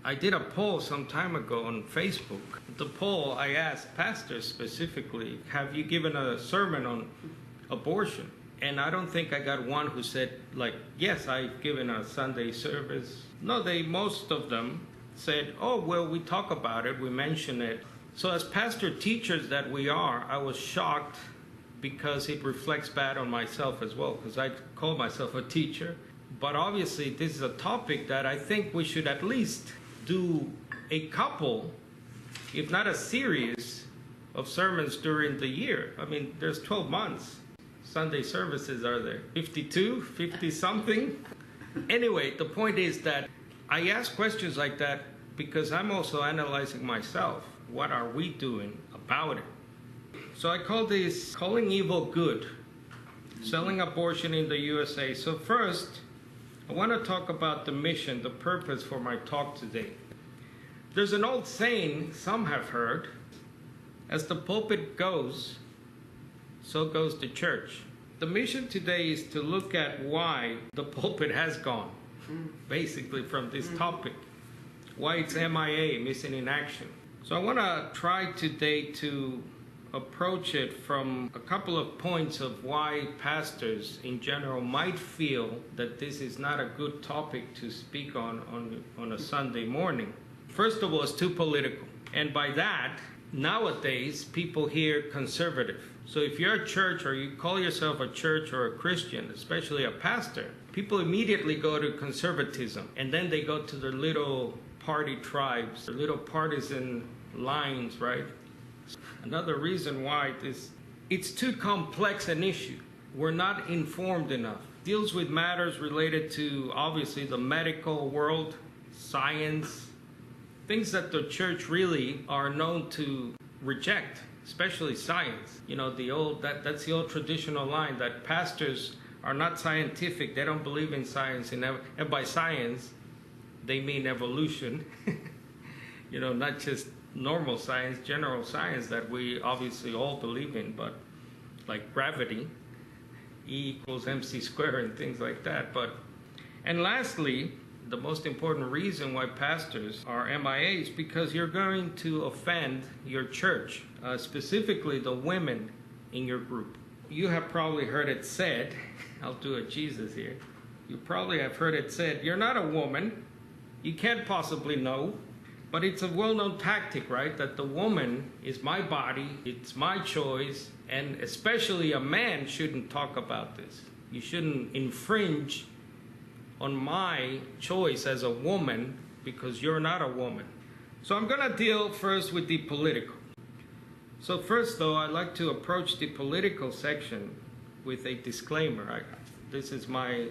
I did a poll some time ago on Facebook. The poll, I asked pastors specifically, have you given a sermon on abortion? And I don't think I got one who said, like, yes, I've given a Sunday service. No, most of them said, oh, well, we talk about it, we mention it. So as pastor teachers that we are, I was shocked because it reflects bad on myself as well, because I call myself a teacher. But obviously, this is a topic that I think we should at least do a couple, if not a series, of sermons during the year. I mean, there's 12 months. Sunday services are there. 52, 50 something. Anyway, the point is that I ask questions like that because I'm also analyzing myself. What are we doing about it? So I call this calling evil good, selling abortion in the USA. So first, I want to talk about the mission, the purpose for my talk today. There's an old saying some have heard, as the pulpit goes, so goes the church. The mission today is to look at why the pulpit has gone, basically from this topic, why it's MIA, missing in action. So I want to try today to approach it from a couple of points of why pastors in general might feel that this is not a good topic to speak on a Sunday morning. First of all, it's too political. And by that, nowadays, people hear conservative. So if you're a church or you call yourself a church or a Christian, especially a pastor, people immediately go to conservatism. And then they go to their little party tribes, their little partisan lines, right? Another reason why it's too complex an issue. We're not informed enough. It deals with matters related to, obviously, the medical world, science, things that the church really are known to reject, especially science. You know, that's the old traditional line that pastors are not scientific. They don't believe in science. And by science, they mean evolution. You know, not just normal science, general science that we obviously all believe in, but like gravity, E equals mc squared and things like that. And lastly, the most important reason why pastors are MIA is because you're going to offend your church, specifically the women in your group. You have probably heard it said, I'll do a Jesus here, you probably have heard it said, you're not a woman, you can't possibly know. But it's a well-known tactic, right? That the woman is my body, it's my choice, and especially a man shouldn't talk about this. You shouldn't infringe on my choice as a woman because you're not a woman. So I'm going to deal first with the political. So first, though, I'd like to approach the political section with a disclaimer. This is my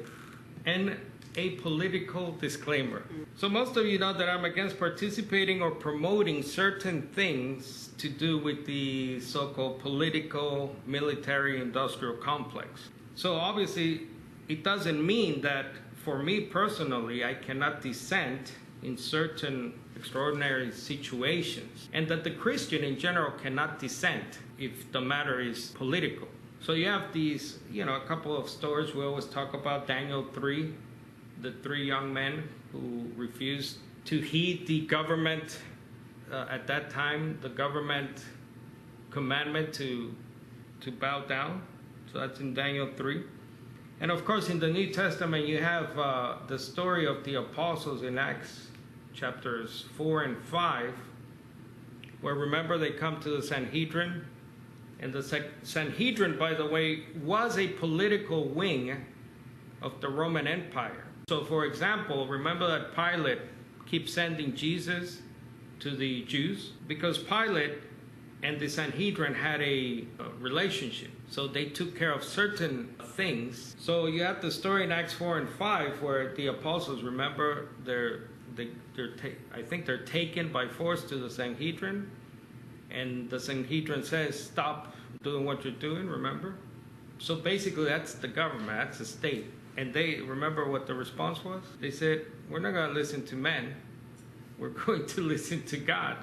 apolitical disclaimer. So most of you know that I'm against participating or promoting certain things to do with the so-called political, military, industrial complex. So obviously, it doesn't mean that for me personally, I cannot dissent in certain extraordinary situations, and that the Christian in general cannot dissent if the matter is political. So you have these, a couple of stories we always talk about, Daniel 3, the 3 young men who refused to heed the government, at that time, the government commandment to bow down. So that's in Daniel 3. And of course, in the New Testament, you have the story of the apostles in Acts chapters 4 and 5, where remember they come to the Sanhedrin. And the Sanhedrin, by the way, was a political wing of the Roman Empire. So for example, remember that Pilate keeps sending Jesus to the Jews? Because Pilate and the Sanhedrin had a relationship. So they took care of certain things. So you have the story in Acts 4 and 5 where the apostles, remember, I think they're taken by force to the Sanhedrin. And the Sanhedrin says, stop doing what you're doing, remember? So basically that's the government, that's the state. And they, remember what the response was? They said, we're not going to listen to men. We're going to listen to God.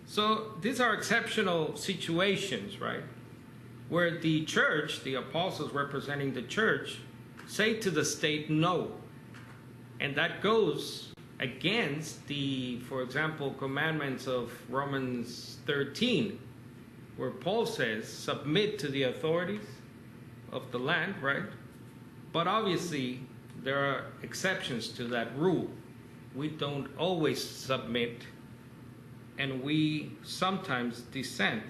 So these are exceptional situations, right? Where the church, the apostles representing the church, say to the state, no. And that goes against the, for example, commandments of Romans 13, where Paul says, submit to the authorities of the land, right? But obviously, there are exceptions to that rule. We don't always submit, and we sometimes dissent.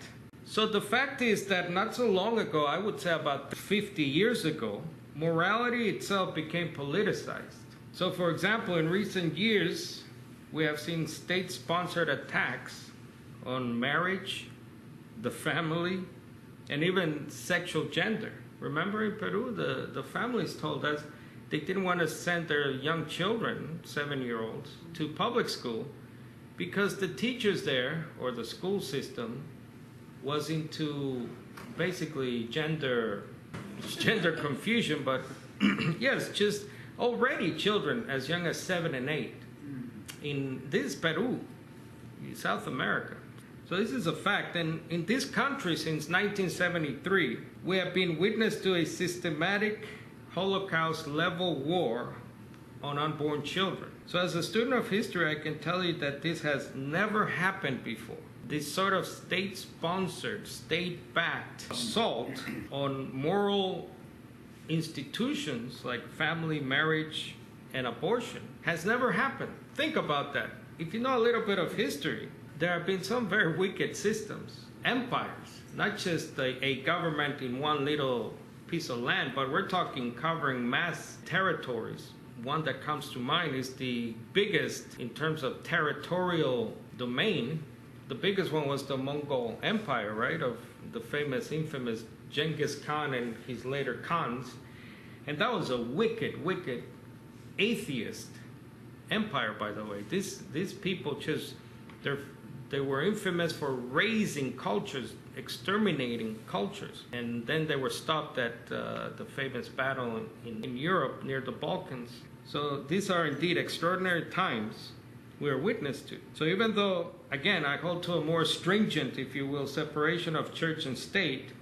So the fact is that not so long ago, I would say about 50 years ago, morality itself became politicized. So for example, in recent years, we have seen state-sponsored attacks on marriage, the family, and even sexual gender. Remember in Peru, the families told us they didn't want to send their young children, 7-year-olds, to public school because the teachers there, or the school system, was into basically gender confusion, but yes, just already children as young as 7 and 8 in this Peru, South America. So this is a fact, and in this country since 1973, we have been witness to a systematic Holocaust-level war on unborn children. So as a student of history, I can tell you that this has never happened before. This sort of state-sponsored, state-backed assault on moral institutions like family, marriage, and abortion has never happened. Think about that. If you know a little bit of history, there have been some very wicked systems, empires, not just a government in one little piece of land, but we're talking covering mass territories. One that comes to mind is the biggest in terms of territorial domain. The biggest one was the Mongol Empire, right, of the famous, infamous Genghis Khan and his later Khans. And that was a wicked, wicked atheist empire, by the way. These people just, they were infamous for raising cultures, exterminating cultures. And then they were stopped at the famous battle in Europe near the Balkans. So these are indeed extraordinary times we are witness to. So even though, again, I hold to a more stringent, if you will, separation of church and state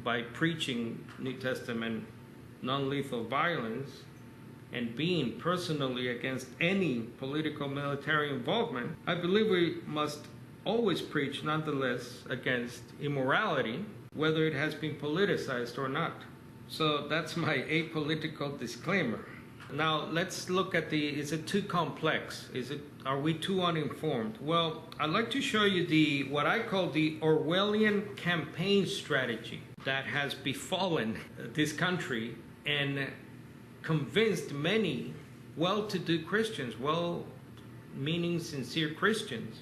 by preaching New Testament non-lethal violence and being personally against any political military involvement, I believe we must always preach nonetheless against immorality, whether it has been politicized or not. So that's my apolitical disclaimer. Now let's look at is it too complex? Are we too uninformed? Well, I'd like to show you what I call the Orwellian campaign strategy that has befallen this country and convinced many well-to-do Christians, well-meaning sincere Christians,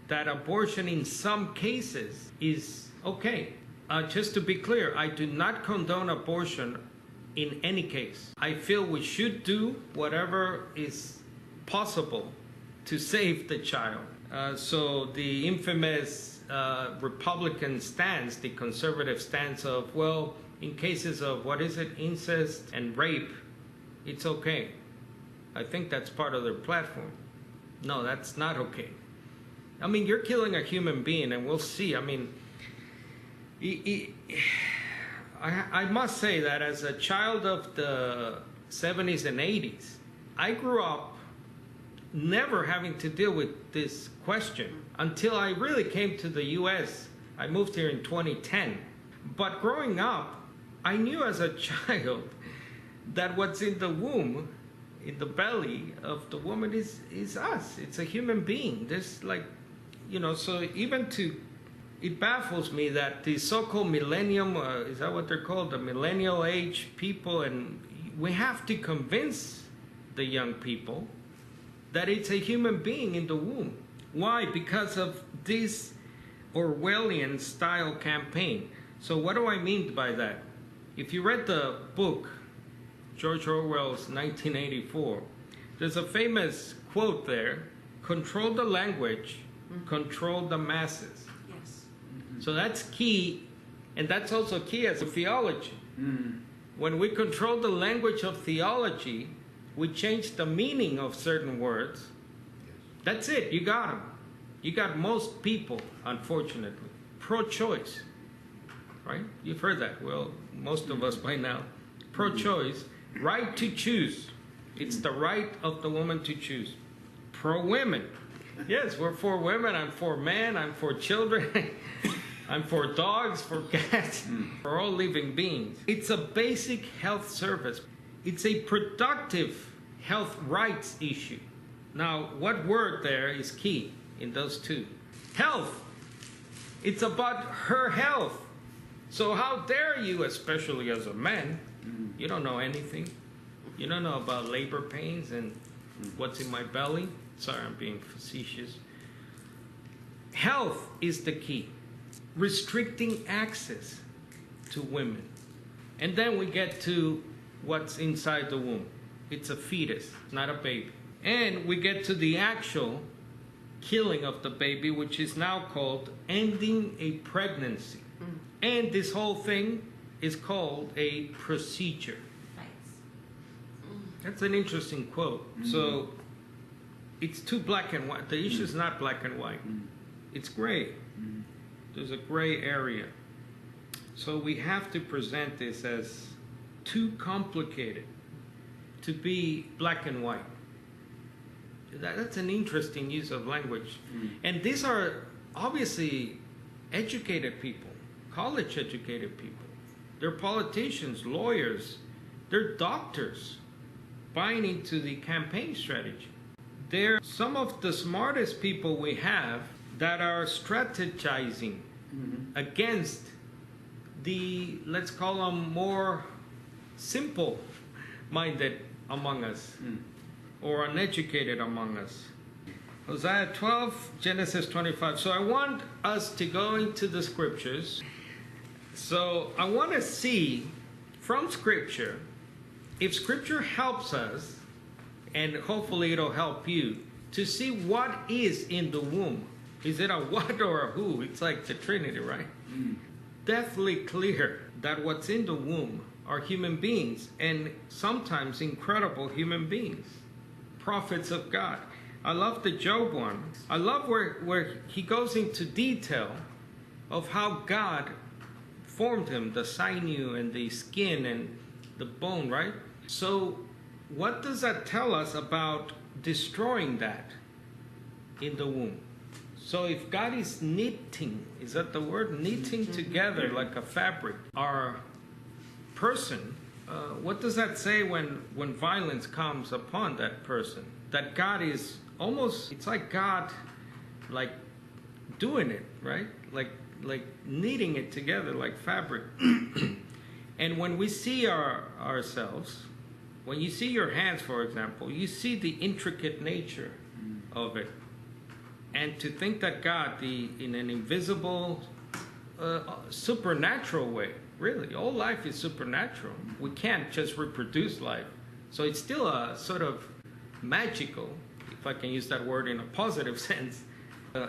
that abortion in some cases is okay. Just to be clear, I do not condone abortion in any case. I feel we should do whatever is possible to save the child. So the infamous Republican stance, the conservative stance of, well, in cases of, incest and rape, it's okay. I think that's part of their platform. No, that's not okay. I mean, you're killing a human being, and we'll see. I mean, I must say that as a child of the 70s and 80s, I grew up never having to deal with this question until I really came to the U.S. I moved here in 2010. But growing up, I knew as a child that what's in the womb, in the belly of the woman is us. It's a human being. There's so it baffles me that the so-called millennium, is that what they're called? The millennial age people, and we have to convince the young people that it's a human being in the womb. Why? Because of this Orwellian style campaign. So what do I mean by that? If you read the book, George Orwell's 1984, there's a famous quote there, control the language, control the masses. So that's key, and that's also key as a theology. When we control the language of theology, we change the meaning of certain words. That's it, you got them. You got most people, unfortunately, pro-choice, right? You've heard that, well, most of us by now. Pro-choice, right to choose. It's the right of the woman to choose. pro-women. Yes, we're for women, I'm for men, I'm for children, I'm for dogs, for cats, for all living beings. It's a basic health service. It's a productive health rights issue. Now, what word there is key in those two? Health. It's about her health. So how dare you, especially as a man, you don't know anything. You don't know about labor pains and what's in my belly. Sorry, I'm being facetious. Health is the key. Restricting access to women. And then we get to what's inside the womb. It's a fetus, not a baby. And we get to the actual killing of the baby, which is now called ending a pregnancy. And this whole thing is called a procedure. That's an interesting quote. So it's too black and white. The issue is not black and white. It's gray. There's a gray area. So we have to present this as too complicated to be black and white. That's an interesting use of language. And these are obviously educated people, college educated people. They're politicians, lawyers, they're doctors buying into the campaign strategy. They're some of the smartest people we have that are strategizing against the, let's call them more simple-minded among us or uneducated among us. Hosea 12, Genesis 25. So I want us to go into the scriptures. So I want to see from scripture, if scripture helps us, and hopefully it'll help you, to see what is in the womb. Is it a what or a who? It's like the Trinity, right? Definitely clear that what's in the womb are human beings, and sometimes incredible human beings. Prophets of God. I love the Job one. I love where he goes into detail of how God formed him, the sinew and the skin and the bone, right? So what does that tell us about destroying that in the womb? So if God is knitting, is that the word? Knitting together like a fabric, our person, what does that say when violence comes upon that person? That God is almost, it's like God like doing it, right? Like knitting it together like fabric. And when we see ourselves, when you see your hands, for example, you see the intricate nature of it. And to think that God, in an invisible, supernatural way, really, all life is supernatural. We can't just reproduce life. So it's still a sort of magical, if I can use that word in a positive sense,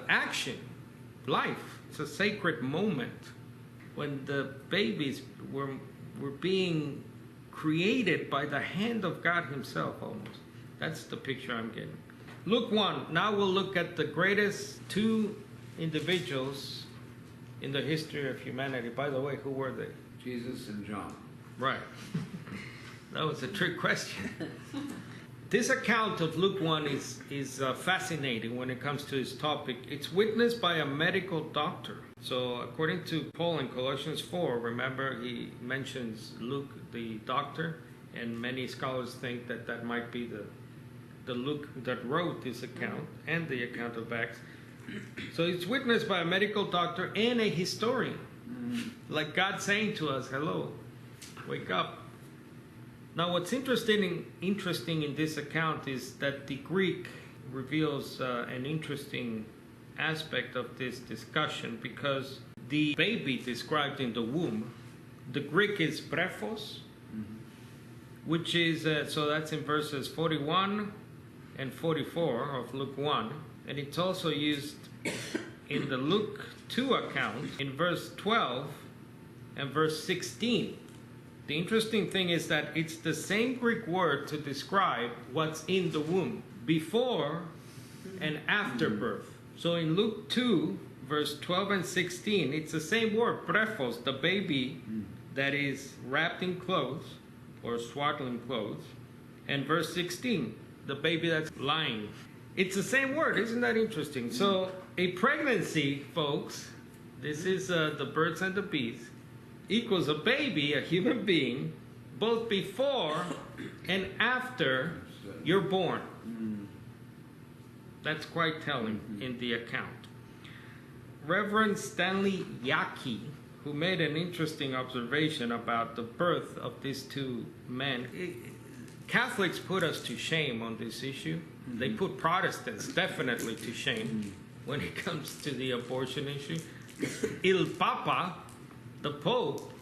action, life. It's a sacred moment when the babies were being created by the hand of God himself almost. That's the picture I'm getting. Luke 1. Now we'll look at the greatest two individuals in the history of humanity. By the way, who were they? Jesus and John. Right. That was a trick question. This account of Luke 1 is fascinating when it comes to his topic. It's witnessed by a medical doctor. So according to Paul in Colossians 4, remember he mentions Luke the doctor, and many scholars think that might be the Luke that wrote this account and the account of Acts. So it's witnessed by a medical doctor and a historian. Like God saying to us, hello, wake up. Now what's interesting in this account is that the Greek reveals an interesting aspect of this discussion, because the baby described in the womb, the Greek is brephos, which is, so that's in verses 41 and 44 of Luke 1, and it's also used in the Luke 2 account in verse 12 and verse 16. The interesting thing is that it's the same Greek word to describe what's in the womb, before and after birth. So in Luke 2, verse 12 and 16, it's the same word, brephos, the baby that is wrapped in clothes or swaddling clothes, and verse 16, the baby that's lying It's the same word. Isn't that interesting? So a pregnancy, folks, this is the birds and the bees, equals a baby, a human being, both before and after you're born. That's quite telling in the account. Reverend Stanley Yaki, who made an interesting observation about the birth of these two men. Catholics put us to shame on this issue. They put Protestants definitely to shame when it comes to the abortion issue. Il Papa, the Pope,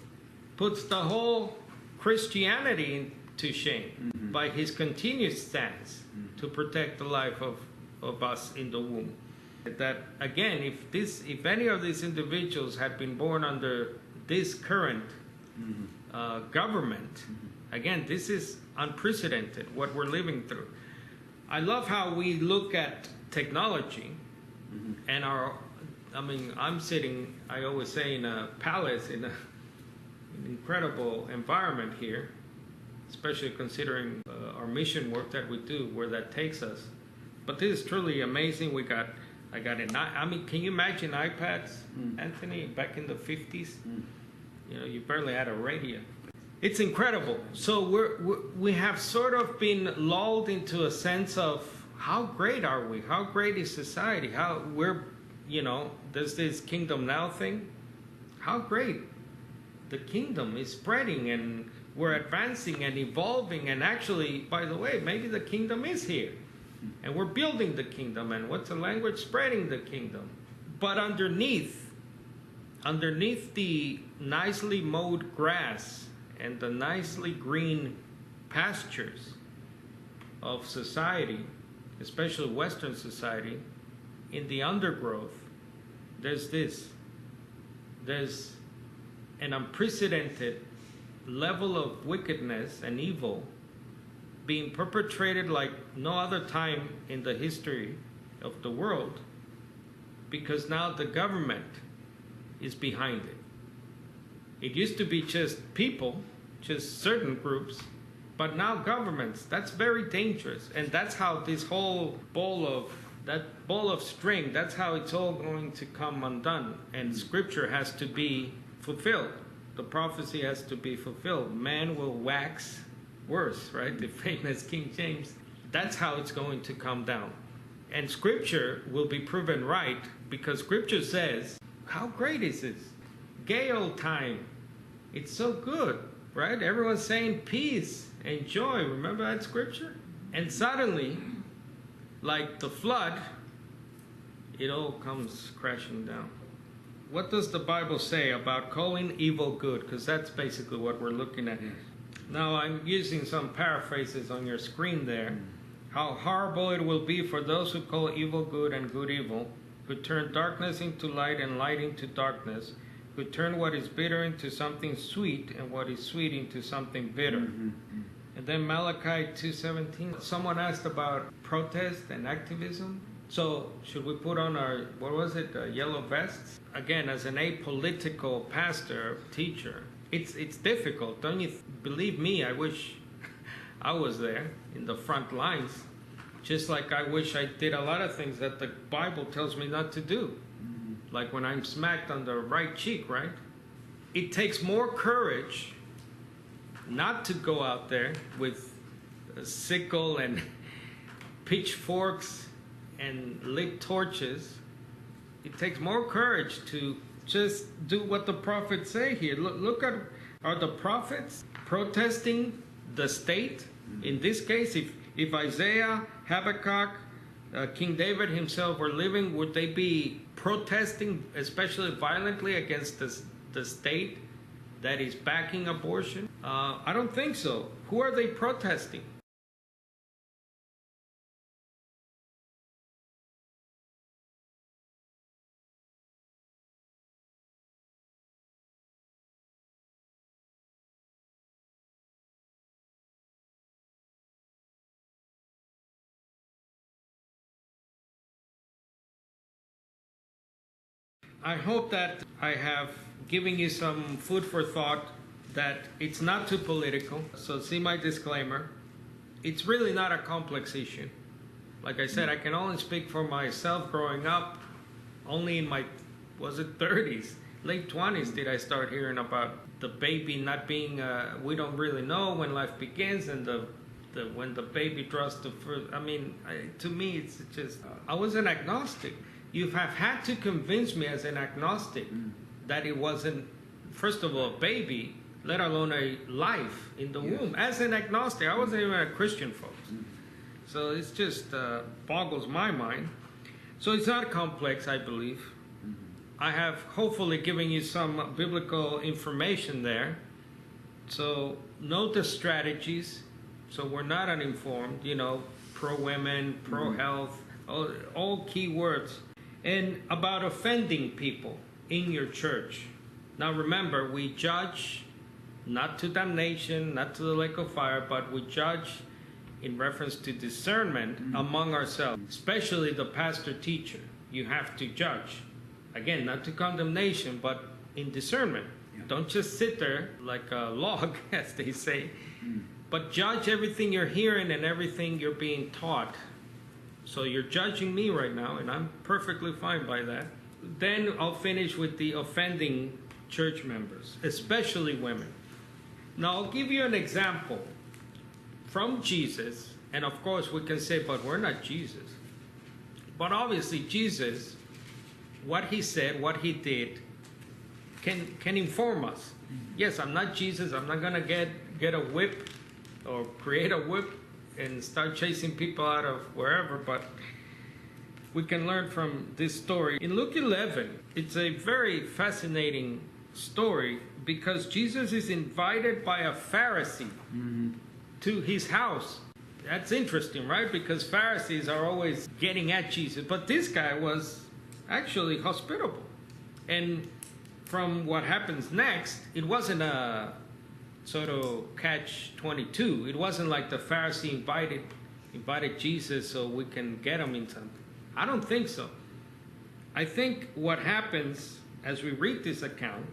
puts the whole Christianity to shame by his continued stance to protect the life of us in the womb. That again, if any of these individuals had been born under this current government, again, this is unprecedented what we're living through. I love how we look at technology and I'm sitting, I always say, in a palace in an incredible environment here, especially considering our mission work that we do, where that takes us. But this is truly amazing. I got it. Can you imagine iPads, Anthony, back in the 50s? You know, you barely had a radio. It's incredible. So we have sort of been lulled into a sense of how great are we? How great is society? How there's this kingdom now thing. How great the kingdom is spreading, and we're advancing and evolving, and actually, by the way, maybe the kingdom is here. And we're building the kingdom, and what's the language? Spreading the kingdom. But underneath the nicely mowed grass and the nicely green pastures of society, especially Western society, in the undergrowth, there's an unprecedented level of wickedness and evil being perpetrated like no other time in the history of the world, because now the government is behind it. It used to be just people, just certain groups, but now governments. That's very dangerous, and that's how this whole ball of string, that's how it's all going to come undone, and Scripture has to be fulfilled. The prophecy has to be fulfilled. Man will wax worse, right? The famous King James. That's how it's going to come down. And Scripture will be proven right, because Scripture says, how great is this? Gay old time. It's so good, right? Everyone's saying peace and joy. Remember that Scripture? And suddenly, like the flood, it all comes crashing down. What does the Bible say about calling evil good? Because that's basically what we're looking at. Now, I'm using some paraphrases on your screen there. How horrible it will be for those who call evil good and good evil, who turn darkness into light and light into darkness, who turn what is bitter into something sweet and what is sweet into something bitter. And then Malachi 2:17. Someone asked about protest and activism. So should we put on our, yellow vests? Again, as an apolitical pastor, teacher, it's difficult. Don't you believe me? I wish I was there in the front lines. Just like I wish I did a lot of things that the Bible tells me not to do. Like when I'm smacked on the right cheek, right? It takes more courage not to go out there with a sickle and pitchforks and lit torches. It takes more courage to just do what the prophets say here. Look at, are the prophets protesting the state? In this case, if Isaiah, Habakkuk, King David himself were living, would they be protesting, especially violently, against the state that is backing abortion? I don't think so. Who are they protesting? I hope that I have given you some food for thought, that it's not too political. So see my disclaimer. It's really not a complex issue Like I said, I can only speak for myself growing up. Only in my, was it 30s, late 20s did I start hearing about the baby not being, we don't really know when life begins, and when the baby draws the first, to me it's just, I was an agnostic. You have had to convince me as an agnostic that it wasn't, first of all, a baby, let alone a life in the womb. As an agnostic, I wasn't even a Christian, folks. So it's just boggles my mind. So it's not complex, I believe. I have hopefully given you some biblical information there. So know the strategies. So we're not uninformed, pro-women, pro-health, all key words. And about offending people in your church. Now remember, we judge not to damnation, not to the lake of fire, but we judge in reference to discernment among ourselves, especially the pastor teacher. You have to judge. Again, not to condemnation, but in discernment. Don't just sit there like a log, as they say, but judge everything you're hearing and everything you're being taught. So you're judging me right now, and I'm perfectly fine by that. Then I'll finish with the offending church members, especially women. Now I'll give you an example from Jesus, and of course we can say, but we're not Jesus. But obviously Jesus, what he said, what he did, can inform us. Yes, I'm not Jesus. I'm not gonna get a whip or create a whip and start chasing people out of wherever, but we can learn from this story. In Luke 11, it's a very fascinating story because Jesus is invited by a Pharisee to his house. That's interesting, right? Because Pharisees are always getting at Jesus, but this guy was actually hospitable. And from what happens next, it wasn't a sort of catch-22. It wasn't like the Pharisee invited Jesus so we can get him in something. I don't think so. I think what happens as we read this account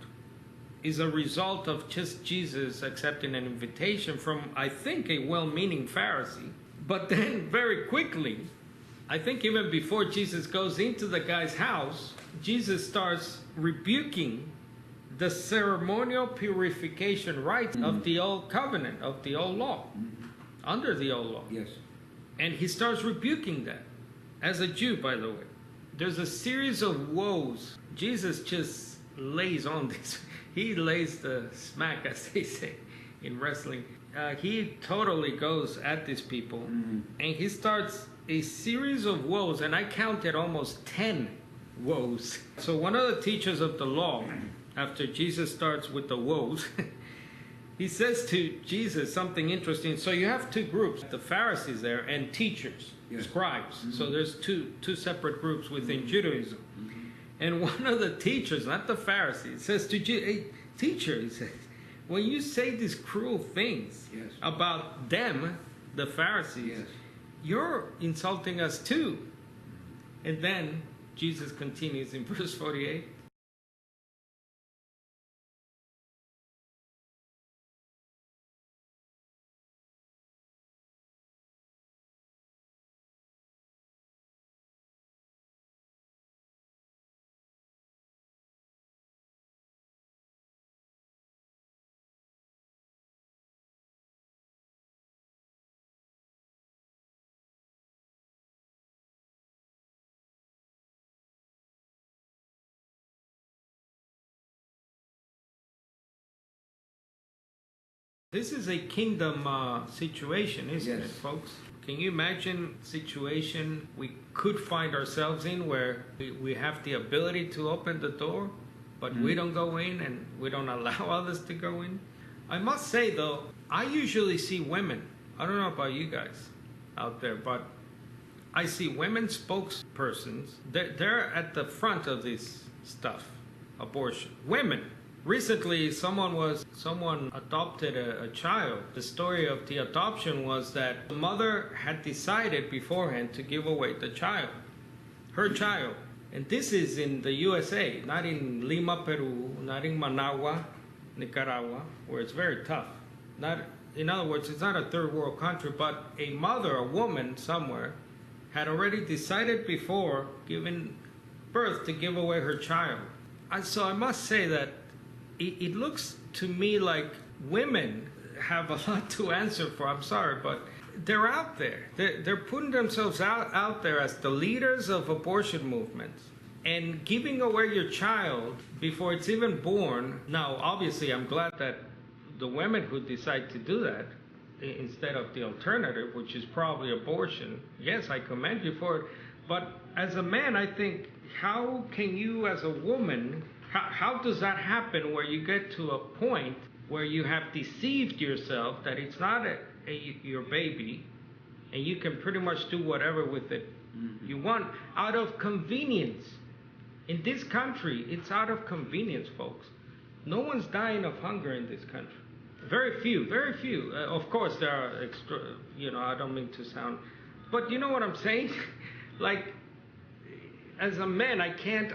is a result of just Jesus accepting an invitation from, I think, a well-meaning Pharisee. But then very quickly, I think even before Jesus goes into the guy's house, Jesus starts rebuking the ceremonial purification rites of the old covenant, of the old law, under the old law. Yes. And he starts rebuking that. As a Jew, by the way, there's a series of woes. Jesus just lays on this. He lays the smack, as they say in wrestling. He totally goes at these people, and he starts a series of woes, and I counted almost 10 woes. So one of the teachers of the law, after Jesus starts with the woes, he says to Jesus something interesting. So you have two groups, the Pharisees there and teachers, scribes. So there's two separate groups within Judaism. And one of the teachers, not the Pharisees, says to Jesus, hey, teacher, he says, when you say these cruel things about them, the Pharisees, you're insulting us too. And then Jesus continues in verse 48. This is a kingdom situation, isn't it, folks? Can you imagine a situation we could find ourselves in where we have the ability to open the door, but we don't go in and we don't allow others to go in? I must say, though, I usually see women. I don't know about you guys out there, but I see women spokespersons. They're at the front of this stuff, abortion. Women. Recently, someone adopted a child. The story of the adoption was that the mother had decided beforehand to give away the child, her child. And this is in the USA, not in Lima, Peru, not in Managua, Nicaragua, where it's very tough. In other words, it's not a third world country, but a mother, a woman somewhere, had already decided before giving birth to give away her child. So I must say that it looks to me like women have a lot to answer for. I'm sorry, but they're out there. They're putting themselves out there as the leaders of abortion movements and giving away your child before it's even born. Now, obviously, I'm glad that the women who decide to do that instead of the alternative, which is probably abortion, yes, I commend you for it. But as a man, I think, how can you as a woman, how does that happen where you get to a point where you have deceived yourself that it's not your baby and you can pretty much do whatever with it you want out of convenience? In this country, it's out of convenience, folks. No one's dying of hunger in this country. Very few, very few. Of course, there are extra, I don't mean to sound, but you know what I'm saying? Like, as a man, I can't